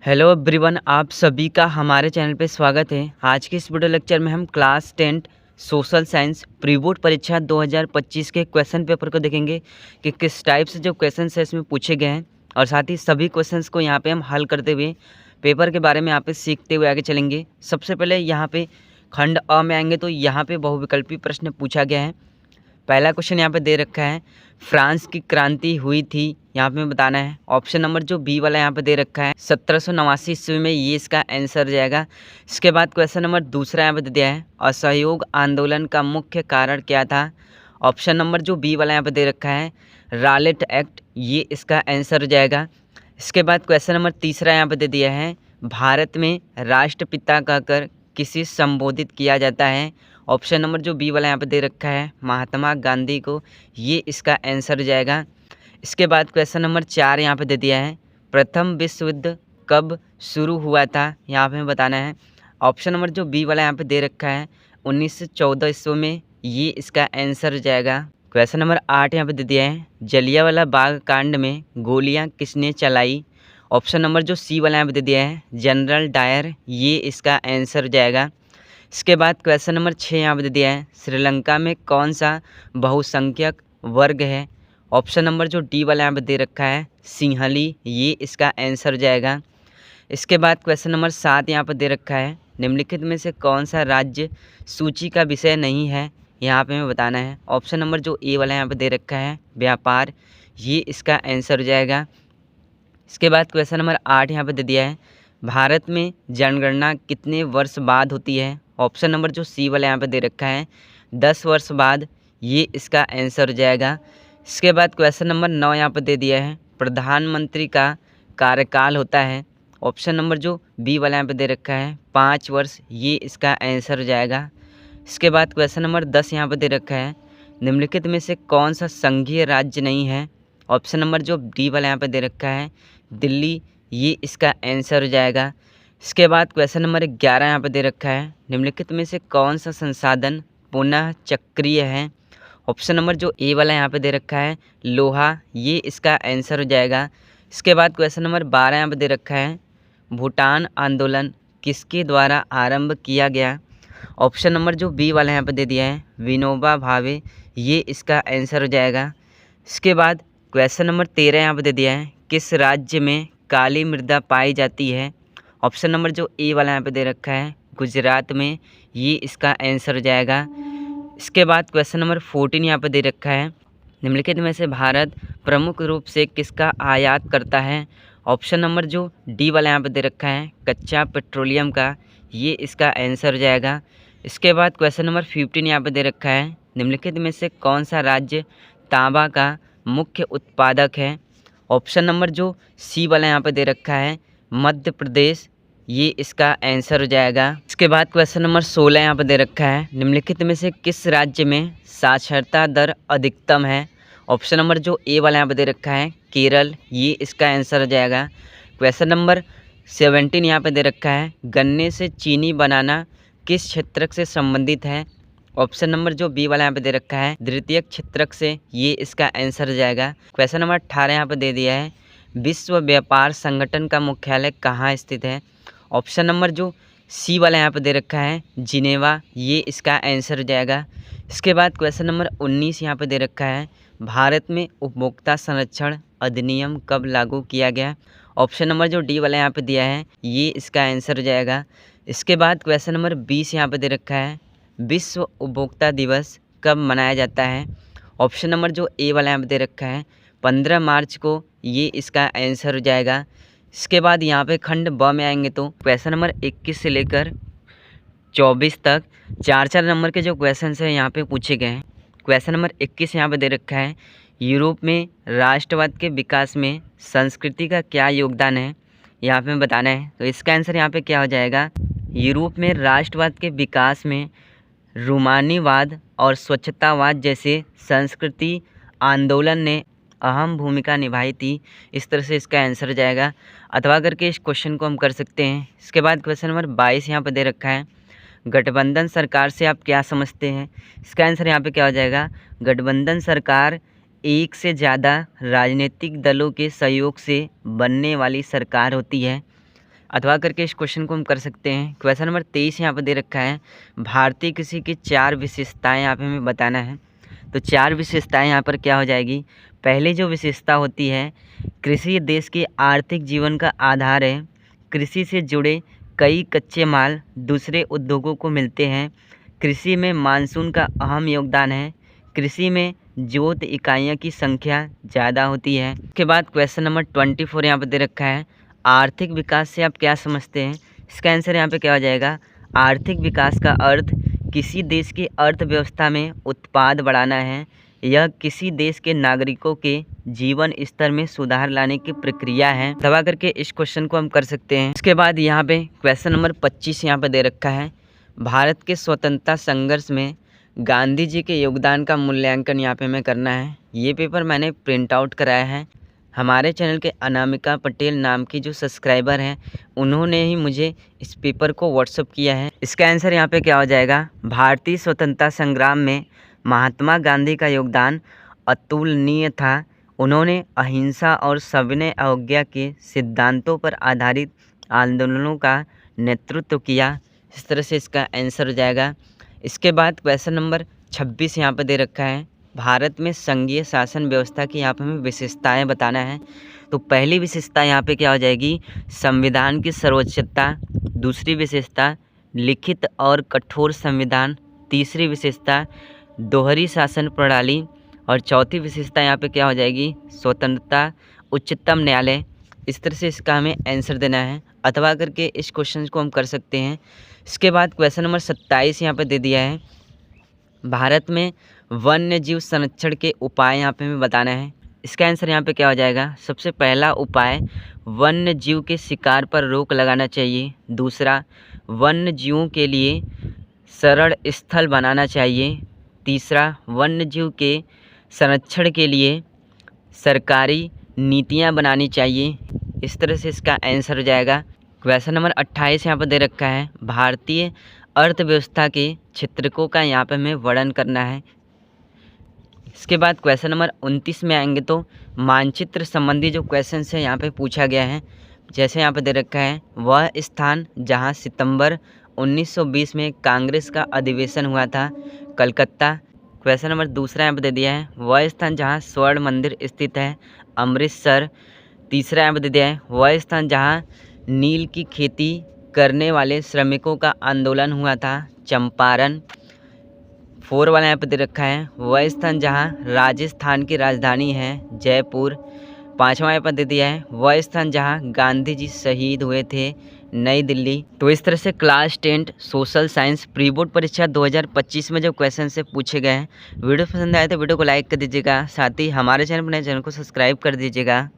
Hello everyone, आप सभी का हमारे चैनल पे स्वागत है। आज के इस वीडियो लेक्चर में हम class 10 social science pre board परीक्षा 2025 के क्वेश्चन पेपर को देखेंगे कि किस टाइप से जो क्वेश्चन है इसमें पूछे गए हैं, और साथ ही सभी क्वेश्चंस को यहाँ पे हम हल करते हुए पेपर के बारे में यहाँ पे सीखते हुए आगे चलेंगे। सबसे पहले यहाँ पे खंड अ में आएंगे तो यहाँ पे बहुविकल्पी प्रश्न पूछा गया है। पहला क्वेश्चन यहाँ पे दे रखा है, फ्रांस की क्रांति हुई थी, यहाँ पे बताना है। ऑप्शन नंबर जो बी वाला यहाँ पे दे रखा है 1789 ईस्वी में, ये इसका आंसर जाएगा। इसके बाद क्वेश्चन नंबर दूसरा यहाँ पे दे दिया है, असहयोग आंदोलन का मुख्य कारण क्या था। ऑप्शन नंबर जो बी वाला यहाँ पे दे रखा है रालेट एक्ट, ये इसका आंसर जाएगा। इसके बाद क्वेश्चन नंबर तीसरा यहाँ पे दे दिया है, भारत में राष्ट्रपिता कहकर किसे संबोधित किया जाता है। ऑप्शन नंबर जो बी वाला यहाँ पे दे रखा है महात्मा गांधी को, ये इसका आंसर जाएगा। इसके बाद क्वेश्चन नंबर 4 यहाँ पे दे दिया है, प्रथम विश्व युद्ध कब शुरू हुआ था, यहाँ पे हमें बताना है। ऑप्शन नंबर जो बी वाला यहाँ पे दे रखा है 1914 ईस्वी में, ये इसका आंसर जाएगा। क्वेश्चन नंबर 8 यहाँ पे दे दिया है, जलियांवाला बाग कांड में गोलियाँ किसने चलाई। ऑप्शन नंबर जो सी वाला यहाँ पे दे दिया है जनरल डायर, ये इसका आंसर जाएगा। इसके बाद क्वेश्चन नंबर 6 यहाँ पे दे दिया है, श्रीलंका में कौन सा बहुसंख्यक वर्ग है। ऑप्शन नंबर जो डी वाला यहाँ पे दे रखा है सिंहली, ये इसका आंसर जाएगा। इसके बाद क्वेश्चन नंबर 7 यहाँ पर दे रखा है, निम्नलिखित में से कौन सा राज्य सूची का विषय नहीं है, यहाँ पे हमें बताना है। ऑप्शन नंबर जो ए वाला यहाँ पे दे रखा है व्यापार, ये इसका आंसर जाएगा। इसके बाद क्वेश्चन नंबर 8 यहाँ पे दे दिया है, भारत में जनगणना कितने वर्ष बाद होती है। ऑप्शन नंबर जो सी वाला यहाँ पे दे रखा है 10 वर्ष बाद, ये इसका आंसर जाएगा। इसके बाद क्वेश्चन नंबर 9 यहाँ पे दे दिया है, प्रधानमंत्री का कार्यकाल होता है। ऑप्शन नंबर जो बी वाला यहाँ पे दे रखा है 5 वर्ष, ये इसका आंसर जाएगा। इसके बाद क्वेश्चन नंबर 10 यहाँ पे दे रखा है, निम्नलिखित में से कौन सा संघीय राज्य नहीं है। ऑप्शन नंबर जो डी वाला यहाँ पे दे रखा है दिल्ली, ये इसका आंसर जाएगा। इसके बाद क्वेश्चन नंबर 11 यहाँ पे दे रखा है, निम्नलिखित में से कौन सा संसाधन पुनः चक्रीय है। ऑप्शन नंबर जो ए वाला यहाँ पे दे रखा है लोहा, ये इसका आंसर हो जाएगा। इसके बाद क्वेश्चन नंबर 12 यहाँ पे दे रखा है, भूटान आंदोलन किसके द्वारा आरंभ किया गया। ऑप्शन नंबर जो बी वाला यहाँ पे दे दिया है विनोबा भावे, ये इसका आंसर हो जाएगा। इसके बाद क्वेश्चन नंबर 13 यहाँ पे दे दिया है, किस राज्य में काली मृदा पाई जाती है। ऑप्शन नंबर जो ए वाला यहाँ पे दे रखा है गुजरात में, ये इसका आंसर हो जाएगा। इसके बाद क्वेश्चन नंबर 14 यहाँ पे दे रखा है, निम्नलिखित में से भारत प्रमुख रूप से किसका आयात करता है। ऑप्शन नंबर जो डी वाला यहाँ पे दे रखा है कच्चा पेट्रोलियम का, ये इसका आंसर हो जाएगा। इसके बाद क्वेश्चन नंबर 15 यहाँ पे दे रखा है, निम्नलिखित में से कौन सा राज्य तांबा का मुख्य उत्पादक है। ऑप्शन नंबर जो सी वाला यहाँ पे दे रखा है मध्य प्रदेश, ये इसका आंसर हो जाएगा। इसके बाद क्वेश्चन नंबर 16 यहाँ पे दे रखा है, निम्नलिखित में से किस राज्य में साक्षरता दर अधिकतम है। ऑप्शन नंबर जो ए वाला यहाँ पे दे रखा है केरल, ये इसका आंसर हो जाएगा। क्वेश्चन नंबर 17 यहाँ पे दे रखा है, गन्ने से चीनी बनाना किस क्षेत्रक से संबंधित है। ऑप्शन नंबर जो बी वाला यहाँ पे दे रखा है द्वितीयक क्षेत्रक से, ये इसका आंसर हो जाएगा। क्वेश्चन नंबर 18 यहाँ पे दे दिया है, विश्व व्यापार संगठन का मुख्यालय कहाँ स्थित है। ऑप्शन नंबर जो सी वाला यहाँ पे दे रखा है जिनेवा, ये इसका आंसर हो जाएगा। इसके बाद क्वेश्चन नंबर 19 यहाँ पे दे रखा है, भारत में उपभोक्ता संरक्षण अधिनियम कब लागू किया गया। ऑप्शन नंबर जो डी वाला यहाँ पे दिया है, ये इसका आंसर हो जाएगा। इसके बाद क्वेश्चन नंबर 20 यहाँ पे दे रखा है, विश्व उपभोक्ता दिवस कब मनाया जाता है। ऑप्शन नंबर जो ए वाला यहाँ पे दे रखा है 15 मार्च को, ये इसका आंसर हो जाएगा। इसके बाद यहाँ पे खंड ब में आएंगे तो क्वेश्चन नंबर 21 से लेकर 24 तक 4 नंबर के जो क्वेश्चन है यहाँ पे पूछे गए हैं। क्वेश्चन नंबर 21 यहाँ पे दे रखा है, यूरोप में राष्ट्रवाद के विकास में संस्कृति का क्या योगदान है, यहाँ पे बताना है। तो इसका आंसर यहाँ पे क्या हो जाएगा, यूरोप में राष्ट्रवाद के विकास में रूमानीवाद और स्वच्छतावाद जैसे संस्कृति आंदोलन ने अहम भूमिका निभाई थी। इस तरह से इसका आंसर जाएगा, अथवा करके इस क्वेश्चन को हम कर सकते हैं। इसके बाद क्वेश्चन नंबर 22 यहाँ पर दे रखा है, गठबंधन सरकार से आप क्या समझते हैं। इसका आंसर यहाँ पे क्या हो जाएगा, गठबंधन सरकार एक से ज़्यादा राजनीतिक दलों के सहयोग से बनने वाली सरकार होती है। अथवा करके इस क्वेश्चन को हम कर सकते हैं। क्वेश्चन नंबर 23 यहाँ पर दे रखा है, भारतीय कृषि की 4 विशेषताएं यहाँ पे हमें बताना है। तो 4 विशेषताएं यहाँ पर क्या हो जाएगी। पहली जो विशेषता होती है, कृषि देश के आर्थिक जीवन का आधार है। कृषि से जुड़े कई कच्चे माल दूसरे उद्योगों को मिलते हैं। कृषि में मानसून का अहम योगदान है। कृषि में जोत इकाइयों की संख्या ज़्यादा होती है। उसके बाद क्वेश्चन नंबर 24 यहाँ पर दे रखा है, आर्थिक विकास से आप क्या समझते हैं। इसका आंसर यहाँ पे क्या हो जाएगा। आर्थिक विकास का अर्थ किसी देश की अर्थव्यवस्था में उत्पाद बढ़ाना है। यह किसी देश के नागरिकों के जीवन स्तर में सुधार लाने की प्रक्रिया है। दबा करके इस क्वेश्चन को हम कर सकते हैं। इसके बाद यहाँ पे क्वेश्चन नंबर 25 यहाँ पे दे रखा है, भारत के स्वतंत्रता संघर्ष में गांधी जी के योगदान का मूल्यांकन यहाँ पे हमें करना है। ये पेपर मैंने प्रिंट आउट कराया है। हमारे चैनल के अनामिका पटेल नाम की जो सब्सक्राइबर हैं, उन्होंने ही मुझे इस पेपर को व्हाट्सअप किया है। इसका आंसर यहाँ पे क्या हो जाएगा। भारतीय स्वतंत्रता संग्राम में महात्मा गांधी का योगदान अतुलनीय था। उन्होंने अहिंसा और सविनय अवज्ञा के सिद्धांतों पर आधारित आंदोलनों का नेतृत्व किया। इस तरह से इसका आंसर हो जाएगा। इसके बाद क्वेश्चन नंबर 26 यहाँ पर दे रखा है, भारत में संघीय शासन व्यवस्था की यहाँ पर हमें विशेषताएं बताना है। तो पहली विशेषता यहाँ पे क्या हो जाएगी, संविधान की सर्वोच्चता। दूसरी विशेषता लिखित और कठोर संविधान। तीसरी विशेषता दोहरी शासन प्रणाली। और चौथी विशेषता यहाँ पे क्या हो जाएगी, स्वतंत्रता उच्चतम न्यायालय। इस तरह से इसका हमें आंसर देना है, अथवा करके इस क्वेश्चन को हम कर सकते हैं। इसके बाद क्वेश्चन नंबर 27 यहाँ पे दे दिया है, भारत में वन्य जीव संरक्षण के उपाय यहाँ पे हमें बताना है। इसका आंसर यहाँ पे क्या हो जाएगा। सबसे पहला उपाय, वन्य जीव के शिकार पर रोक लगाना चाहिए। दूसरा, वन्य जीवों के लिए शरण स्थल बनाना चाहिए। तीसरा, वन्य जीव के संरक्षण के लिए सरकारी नीतियाँ बनानी चाहिए। इस तरह से इसका आंसर हो जाएगा। क्वेश्चन नंबर 28 यहाँ पर दे रखा है, भारतीय अर्थव्यवस्था के क्षेत्रकों का यहाँ पे हमें वर्णन करना है। इसके बाद क्वेश्चन नंबर 29 में आएंगे तो मानचित्र संबंधी जो क्वेश्चन है यहाँ पे पूछा गया है। जैसे यहाँ पे दे रखा है, वह स्थान जहाँ सितंबर 1920 में कांग्रेस का अधिवेशन हुआ था, कलकत्ता। क्वेश्चन नंबर दूसरा यहाँ पे दे दिया है, वह स्थान जहाँ स्वर्ण मंदिर स्थित है, अमृतसर। तीसरा यहाँ पे दे दिया है, वह स्थान जहाँ नील की खेती करने वाले श्रमिकों का आंदोलन हुआ था, चंपारण। 4 वाला यहाँ पे दे रखा है, वह स्थान जहाँ राजस्थान की राजधानी है, जयपुर। 5वां यहाँ पर दे दिया है, वह स्थान जहाँ गांधी जी शहीद हुए थे, नई दिल्ली। तो इस तरह से class 10 social science pre board परीक्षा 2025 में जो क्वेश्चन से पूछे गए हैं। वीडियो पसंद आए तो वीडियो को लाइक कर दीजिएगा, साथ ही हमारे चैनल को सब्सक्राइब कर दीजिएगा।